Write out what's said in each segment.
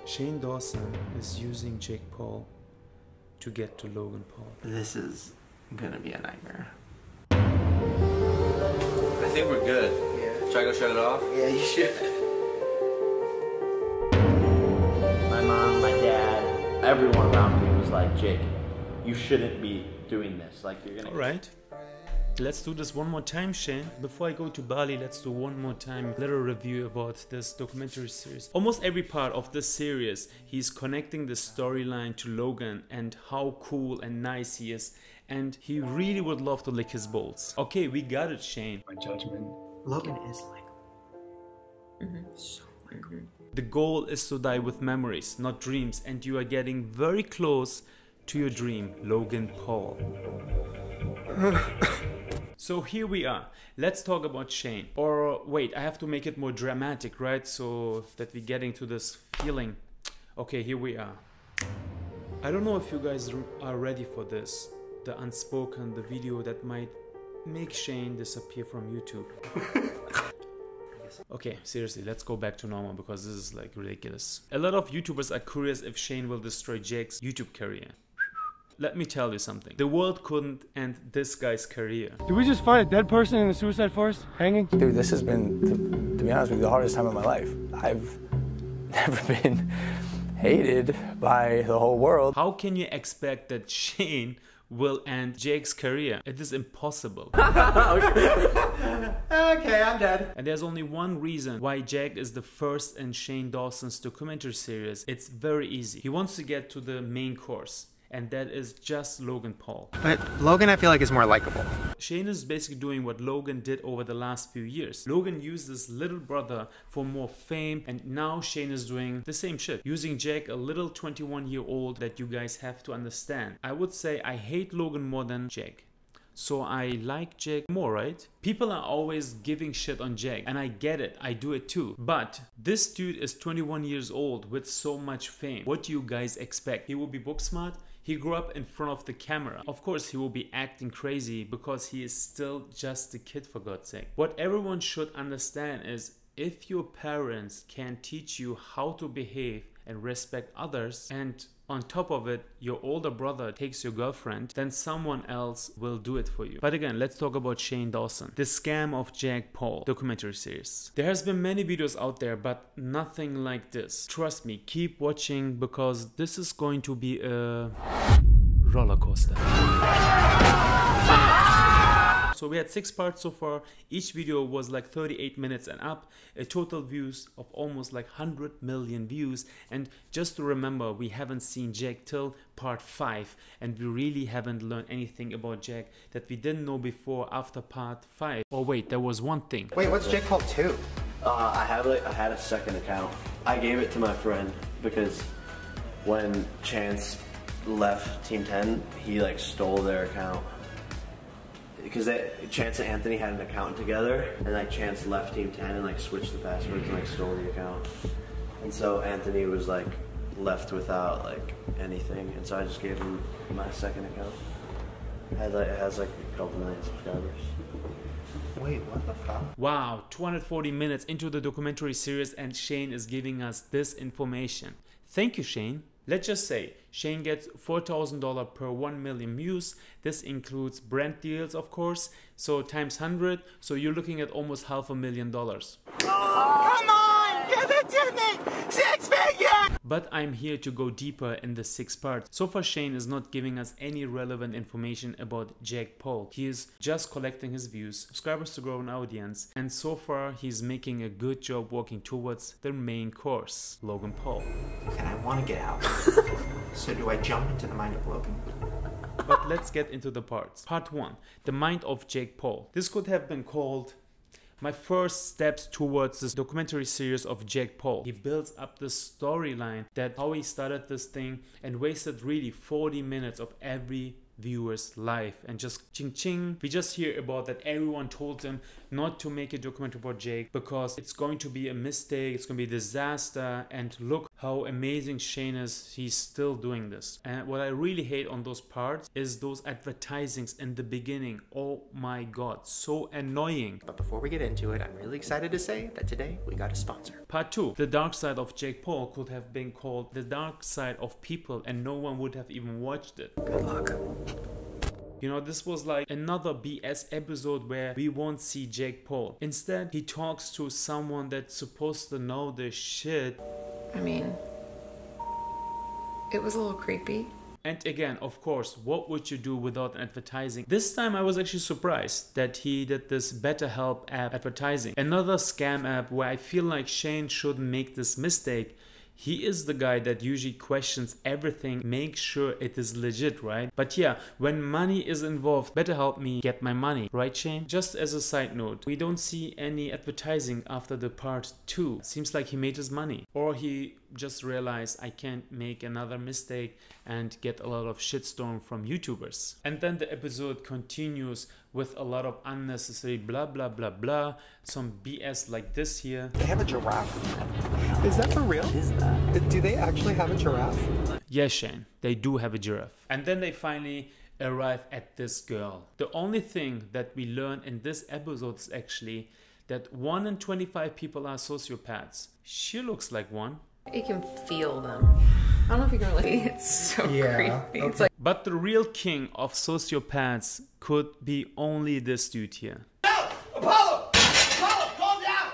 Shane Dawson is using Jake Paul to get to Logan Paul. This is gonna be a nightmare. I think we're good. Yeah. Should I go shut it off? Yeah, you should. My mom, my dad, everyone around me was like, Jake, you shouldn't be doing this. Like, you're gonna... Alright. Let's do this one more time, Shane. Before I go to Bali, let's do one more time little review about this documentary series. Almost every part of this series, he's connecting the storyline to Logan and how cool and nice he is. And he really would love to lick his balls. Okay, we got it, Shane. My judgment. Logan is like... so likable. The goal is to die with memories, not dreams. And you are getting very close to your dream, Logan Paul. So here we are. Let's talk about Shane. Or wait, I have to make it more dramatic, right? So that we're getting to this feeling. Okay, here we are. I don't know if you guys are ready for this. The unspoken, the video that might make Shane disappear from YouTube. Okay, seriously, let's go back to normal because this is like ridiculous. A lot of YouTubers are curious if Shane will destroy Jake's YouTube career. Let me tell you something. The world couldn't end this guy's career. Did we just find a dead person in the suicide forest hanging? Dude, this has been, to be honest with you, the hardest time of my life. I've never been hated by the whole world. How can you expect that Shane will end Jake's career? It is impossible. Okay, I'm dead. And there's only one reason why Jake is the first in Shane Dawson's documentary series. It's very easy. He wants to get to the main course. And that is just Logan Paul. But Logan, I feel like, is more likable. Shane is basically doing what Logan did over the last few years. Logan used his little brother for more fame, and now Shane is doing the same shit. Using Jake, a little 21-year-old that you guys have to understand. I would say I hate Logan more than Jake. So I like Jake more, right? People are always giving shit on Jake, and I get it, I do it too. But this dude is 21 years old with so much fame. What do you guys expect? He will be book smart? He grew up in front of the camera. Of course, he will be acting crazy because he is still just a kid, for God's sake. What everyone should understand is if your parents can teach you how to behave and respect others, and on top of it, your older brother takes your girlfriend, then someone else will do it for you. But again, let's talk about Shane Dawson. The Scam of Jake Paul documentary series. There has been many videos out there, but nothing like this. Trust me, keep watching because this is going to be a roller coaster. So we had 6 parts so far. Each video was like 38 minutes and up. A total views of almost like 100 million views. And just to remember, we haven't seen Jake till part 5. And we really haven't learned anything about Jake that we didn't know before after part 5. Oh wait, there was one thing. Wait, what's Jake Paul 2? I had a second account. I gave it to my friend because when Chance left Team 10, he like stole their account. Because Chance and Anthony had an account together, and like Chance left Team 10 and like switched the passwords and like stole the account. And so Anthony was like left without like anything, and so I just gave him my second account. It has like a couple million subscribers. Wait, what the fuck? Wow, 240 minutes into the documentary series and Shane is giving us this information. Thank you, Shane. Let's just say Shane gets $4,000 per 1 million views. This includes brand deals, of course. So times 100, so you're looking at almost $500,000. Come on! Give it to me! 6 figures! But I'm here to go deeper in the 6 parts. So far, Shane is not giving us any relevant information about Jake Paul. He is just collecting his views, subscribers to grow an audience, and so far he's making a good job walking towards the main course, Logan Paul. And I want to get out. So do I jump into the mind of Logan? But let's get into the parts. Part 1, the mind of Jake Paul. This could have been called my first steps towards this documentary series of Jake Paul. He builds up this storyline that how he started this thing and wasted really 40 minutes of every viewer's life and just ching ching. We just hear about that everyone told him not to make a documentary about Jake because it's going to be a mistake, it's going to be a disaster, and look how amazing Shane is. He's still doing this. And what I really hate on those parts is those advertisings in the beginning. Oh my god, so annoying. But before we get into it, I'm really excited to say that today we got a sponsor. Part 2. The dark side of Jake Paul could have been called the dark side of people and no one would have even watched it. Good luck. You know, this was like another BS episode where we won't see Jake Paul. Instead, he talks to someone that's supposed to know the shit. I mean, it was a little creepy. And again, of course, what would you do without advertising? This time I was actually surprised that he did this BetterHelp app advertising. Another scam app where I feel like Shane shouldn't make this mistake. He is the guy that usually questions everything, makes sure it is legit, right? But yeah, when money is involved, better help me get my money, right Shane? Just as a side note, we don't see any advertising after the part 2. Seems like he made his money. Or he just realized I can't make another mistake and get a lot of shitstorm from YouTubers. And then the episode continues with a lot of unnecessary blah blah blah blah, some BS like this here. They have a giraffe. Is that for real? What is that? Do they actually have a giraffe? Yes, Shane, they do have a giraffe. And then they finally arrive at this girl. The only thing that we learn in this episode is actually that 1 in 25 people are sociopaths. She looks like one. You can feel them. I don't know if you can really. It's so creepy. Okay. It's like. But the real king of sociopaths could be only this dude here. Apollo! Apollo, calm down!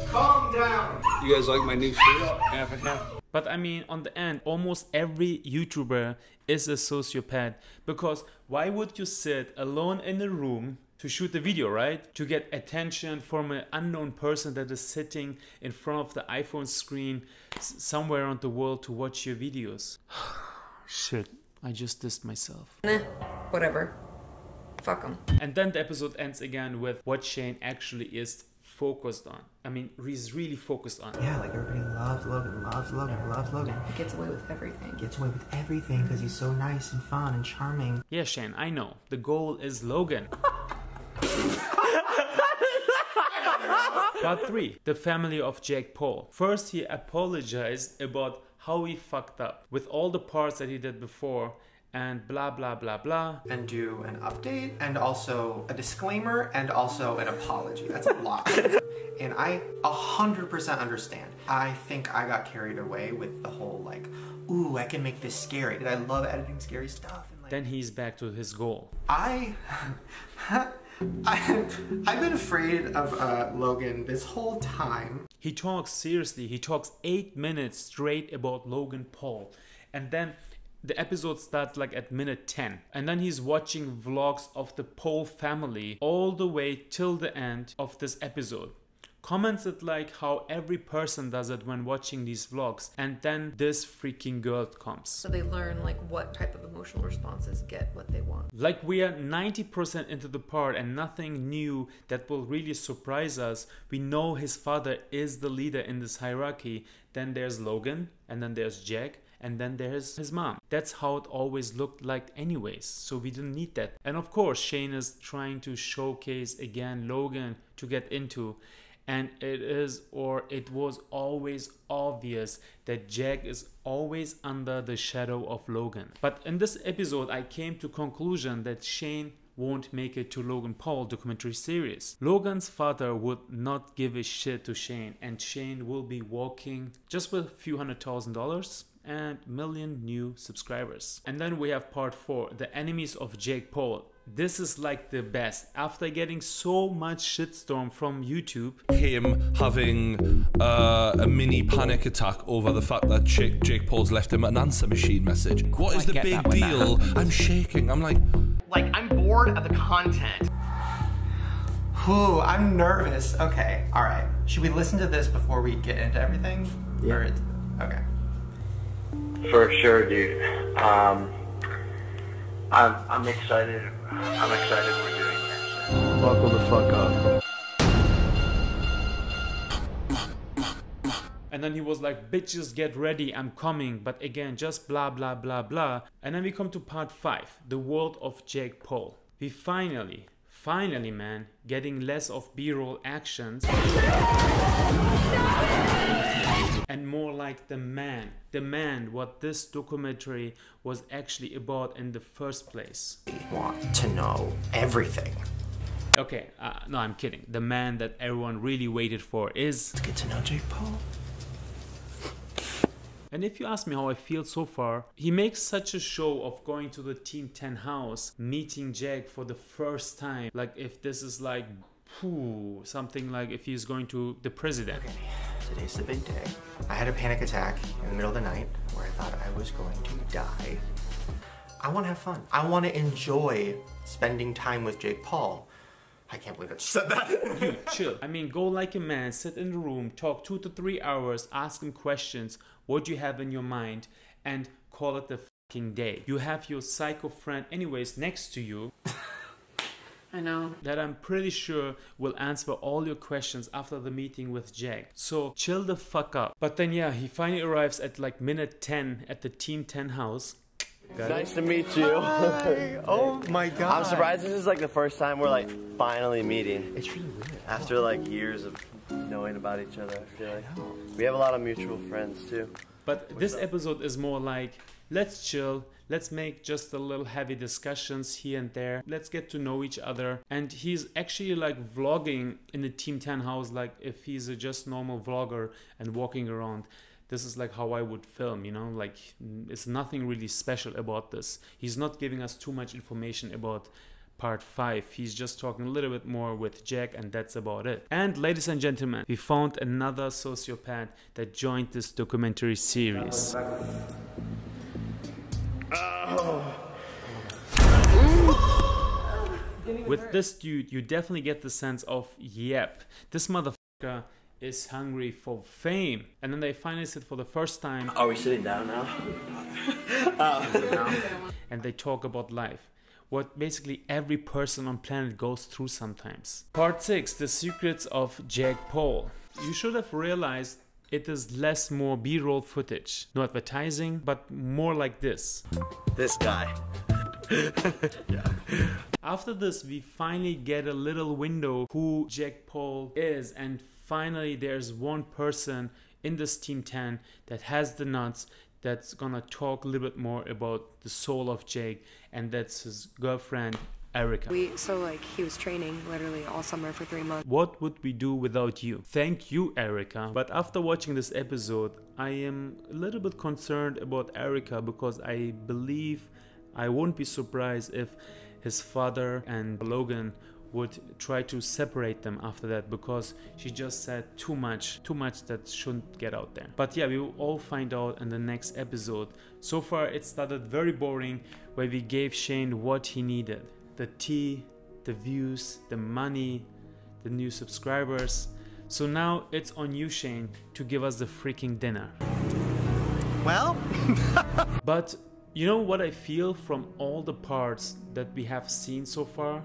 Calm down! You guys like my new shirt? Half and half. But I mean, on the end, almost every YouTuber is a sociopath, because why would you sit alone in a room to shoot the video, right? To get attention from an unknown person that is sitting in front of the iPhone screen somewhere around the world to watch your videos. Shit, I just dissed myself. Nah, whatever. Fuck them. And then the episode ends again with what Shane actually is focused on. I mean, he's really focused on. Yeah, like everybody loves Logan, loves Logan, loves Logan. He gets away with everything. Gets away with everything because he's so nice and fun and charming. Yeah, Shane, I know. The goal is Logan. Part 3. The family of Jake Paul. First, he apologized about how he fucked up with all the parts that he did before and blah blah blah blah. And do an update and also a disclaimer and also an apology. That's a lot. And I 100% understand. I think I got carried away with the whole like, ooh, I can make this scary. And I love editing scary stuff. And, like, then he's back to his goal. I've been afraid of Logan this whole time. He talks seriously. He talks 8 minutes straight about Logan Paul. And then the episode starts like at minute 10. And then he's watching vlogs of the Paul family all the way till the end of this episode. Comments it like how every person does it when watching these vlogs. And then this freaking girl comes. So they learn like what type of emotional responses get what they want. Like we are 90% into the part and nothing new that will really surprise us. We know his father is the leader in this hierarchy. Then there's Logan, and then there's Jack, and then there's his mom. That's how it always looked like anyways, so we didn't need that. And of course, Shane is trying to showcase again Logan to get into. And it was always obvious that Jack is always under the shadow of Logan. But in this episode, I came to conclusion that Shane won't make it to Logan Paul documentary series. Logan's father would not give a shit to Shane, and Shane will be walking just with a few $100,000 and million new subscribers. And then we have part 4, the enemies of Jake Paul. This is like the best. After getting so much shitstorm from YouTube, Him having a mini panic attack over the fact that Jake Paul's left him an answer machine message. What is the big deal? I'm shaking. I'm like I'm bored of the content. Whew, I'm nervous. Okay, all right. Should we listen to this before we get into everything? Yeah. Okay. For sure, dude. I'm excited. I'm excited we're doing this. Buckle the fuck up. and then he was like, bitches get ready, I'm coming, but again just blah blah blah blah. And then we come to part 5, the world of Jake Paul. We finally finally, man, getting less of B-roll actions and more like the man what this documentary was actually about in the first place. Want to know everything. Okay, no, I'm kidding. The man that everyone really waited for is... Let's get to know Jake Paul. And if you ask me how I feel so far, he makes such a show of going to the Team 10 house, meeting Jake for the first time. Like if this is like, something like if he's going to the president. Okay, today's the big day. I had a panic attack in the middle of the night where I thought I was going to die. I want to have fun. I want to enjoy spending time with Jake Paul. I can't believe I just said that. Dude, chill. I mean, go like a man, sit in the room, talk 2 to 3 hours, ask him questions, what you have in your mind, and call it the fucking day. You have your psycho friend anyways next to you. I know. That I'm pretty sure will answer all your questions after the meeting with Jack. So chill the fuck up. But then yeah, he finally arrives at like minute 10 at the Team 10 house. Nice to meet you. Oh my god. I'm surprised this is like the first time we're like finally meeting. It's really weird. After like years of knowing about each other, I feel like. We have a lot of mutual friends too. But this episode is more like, let's chill, let's make just a little heavy discussions here and there, let's get to know each other. And he's actually like vlogging in the Team 10 house like if he's a just normal vlogger and walking around. This is like how I would film, you know, like it's nothing really special about this. He's not giving us too much information about part 5. He's just talking a little bit more with Jack and that's about it. And ladies and gentlemen, we found another sociopath that joined this documentary series. With this dude, you definitely get the sense of, yep, this motherfucker is hungry for fame. And then they finally sit for the first time. Are we sitting down now? And they talk about life. What basically every person on planet goes through sometimes. Part 6, the secrets of Jake Paul. You should have realized it is less more B-roll footage. No advertising, but more like this. This guy. Yeah. After this, we finally get a little window who Jake Paul is, and finally there's one person in this Team 10 that has the nuts, that's gonna talk a little bit more about the soul of Jake, and that's his girlfriend Erica. So like he was training literally all summer for 3 months. What would we do without you? Thank you, Erica. But after watching this episode, I am a little bit concerned about Erica, because I believe I won't be surprised if his father and Logan would try to separate them after that, because she just said too much that shouldn't get out there. But yeah, we will all find out in the next episode. So far it started very boring, where we gave Shane what he needed: the tea, the views, the money, the new subscribers. So now it's on you, Shane, to give us the freaking dinner. Well, but you know what I feel from all the parts that we have seen so far?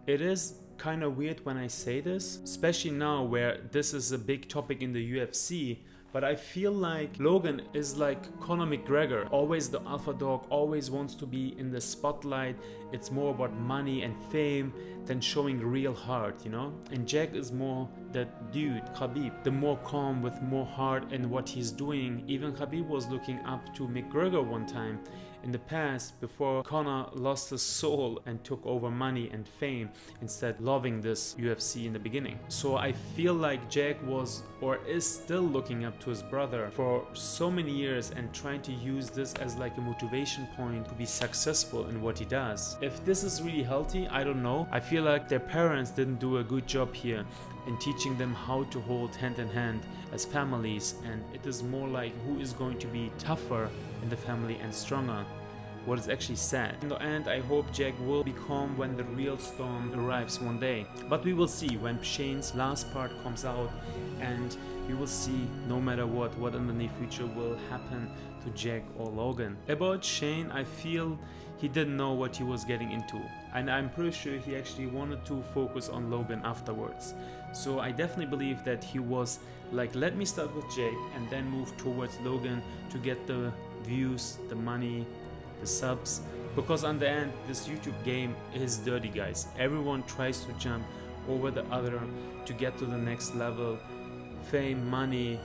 It is kind of weird when I say this, especially now where this is a big topic in the UFC, but I feel like Logan is like Conor McGregor, always the alpha dog, always wants to be in the spotlight. It's more about money and fame than showing real heart, you know? And Jack is more that dude, Khabib, the more calm with more heart in what he's doing. Even Khabib was looking up to McGregor one time in the past, before Conor lost his soul and took over money and fame, instead loving this UFC in the beginning. So I feel like Jack was or is still looking up to his brother for so many years and trying to use this as like a motivation point to be successful in what he does. If this is really healthy, I don't know. I feel like their parents didn't do a good job here in teaching them how to hold hand in hand as families, and it is more like who is going to be tougher in the family and stronger. What is actually sad. In the end, I hope Jack will be calm when the real storm arrives one day. But we will see when Shane's last part comes out, and we will see, no matter what in the near future will happen to Jack or Logan. About Shane, I feel he didn't know what he was getting into, and I'm pretty sure he actually wanted to focus on Logan afterwards. So I definitely believe that he was like, let me start with Jake and then move towards Logan to get the views, the money, the subs, Because on the end, this YouTube game is dirty, guys. Everyone tries to jump over the other to get to the next level. Fame, money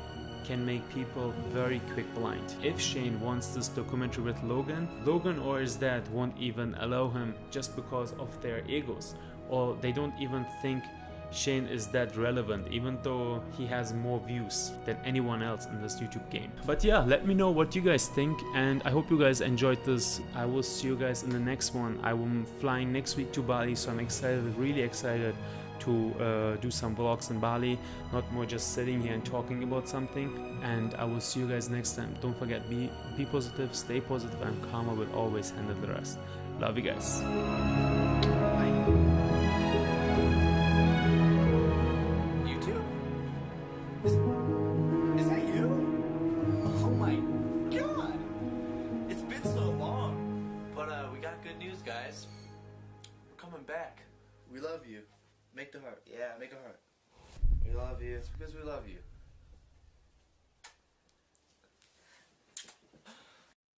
can make people very quick blind. If Shane wants this documentary with Logan or his dad won't even allow him just because of their egos, or they don't even think Shane is that relevant, even though he has more views than anyone else in this YouTube game. But yeah, let me know what you guys think, and I hope you guys enjoyed this. I will see you guys in the next one. I am flying next week to Bali, so I'm excited, really excited to do some vlogs in Bali, not more just sitting here and talking about something. And I will see you guys next time. Don't forget, be positive, stay positive, and karma will always handle the rest. Love you guys. Is that you? Oh my god! It's been so long. But we got good news, guys. We're coming back. We love you. Make the heart. Yeah, make a heart. We love you. It's because we love you.